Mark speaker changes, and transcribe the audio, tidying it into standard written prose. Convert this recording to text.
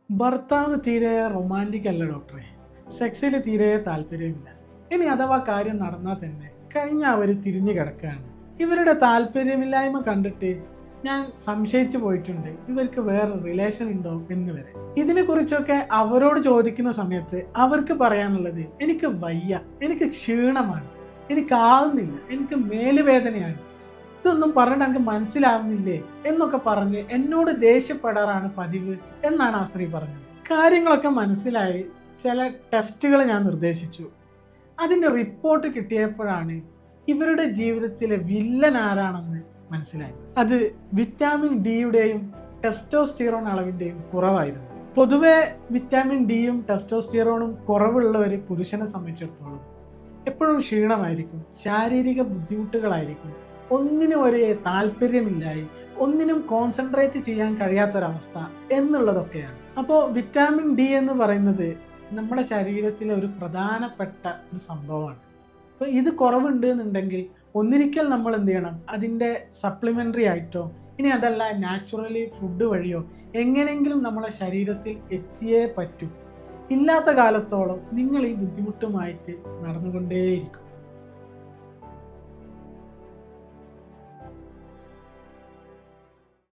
Speaker 1: ഭർത്താവ് തീരെ റൊമാൻറ്റിക് അല്ല ഡോക്ടറെ. സെക്സിൽ തീരെ താല്പര്യമില്ല. ഇനി അഥവാ കാര്യം നടന്നാൽ തന്നെ കഴിഞ്ഞ അവർ തിരിഞ്ഞു കിടക്കുകയാണ്. ഇവരുടെ താല്പര്യമില്ലായ്മ കണ്ടിട്ട് ഞാൻ സംശയിച്ചു പോയിട്ടുണ്ട്, ഇവർക്ക് വേറെ റിലേഷൻ ഉണ്ടോ എന്ന് വരെ. ഇതിനെക്കുറിച്ചൊക്കെ അവരോട് ചോദിക്കുന്ന സമയത്ത് അവർക്ക് പറയാനുള്ളത്, എനിക്ക് വയ്യ, എനിക്ക് ക്ഷീണമാണ്, എനിക്കാവുന്നില്ല, എനിക്ക് മേലുവേദനയാണ്, ഇതൊന്നും പറഞ്ഞിട്ട് എനിക്ക് മനസ്സിലാവുന്നില്ലേ എന്നൊക്കെ പറഞ്ഞ് എന്നോട് ദേഷ്യപ്പെടാറാണ് പതിവ് എന്നാണ് ആ സ്ത്രീ പറഞ്ഞത്. കാര്യങ്ങളൊക്കെ മനസ്സിലായി ചില ടെസ്റ്റുകൾ ഞാൻ നിർദ്ദേശിച്ചു. അതിൻ്റെ റിപ്പോർട്ട് കിട്ടിയപ്പോഴാണ് ഇവരുടെ ജീവിതത്തിലെ വില്ലൻ ആരാണെന്ന് മനസ്സിലായത്. അത് വിറ്റാമിൻ ഡിയുടെയും ടെസ്റ്റോസ്റ്റിറോൺ അളവിൻ്റെയും കുറവായിരുന്നു. പൊതുവെ വിറ്റാമിൻ ഡിയും ടെസ്റ്റോസ്റ്റിറോണും കുറവുള്ള ഒരു പുരുഷനെ സംബന്ധിച്ചിടത്തോളം എപ്പോഴും ക്ഷീണമായിരിക്കും, ശാരീരിക ബുദ്ധിമുട്ടുകളായിരിക്കും, ഒന്നിനും ഒരു താല്പര്യമില്ലായി, ഒന്നിനും കോൺസെൻട്രേറ്റ് ചെയ്യാൻ കഴിയാത്തൊരവസ്ഥ എന്നുള്ളതൊക്കെയാണ്. അപ്പോൾ വിറ്റാമിൻ ഡി എന്ന് പറയുന്നത് നമ്മുടെ ശരീരത്തിലെ ഒരു പ്രധാനപ്പെട്ട ഒരു സംഭവമാണ്. അപ്പോൾ ഇത് കുറവുണ്ട് എന്നുണ്ടെങ്കിൽ ഒന്നിരിക്കൽ നമ്മൾ എന്ത് ചെയ്യണം, അതിൻ്റെ സപ്ലിമെൻ്ററി ആയിട്ടോ ഇനി അതല്ല നാച്ചുറലി ഫുഡ് വഴിയോ എങ്ങനെയെങ്കിലും നമ്മളെ ശരീരത്തിൽ എത്തിയേ പറ്റൂ. ഇല്ലാത്ത കാലത്തോളം നിങ്ങൾ ഈ ബുദ്ധിമുട്ടുമായിട്ട് നടന്നുകൊണ്ടേയിരിക്കും.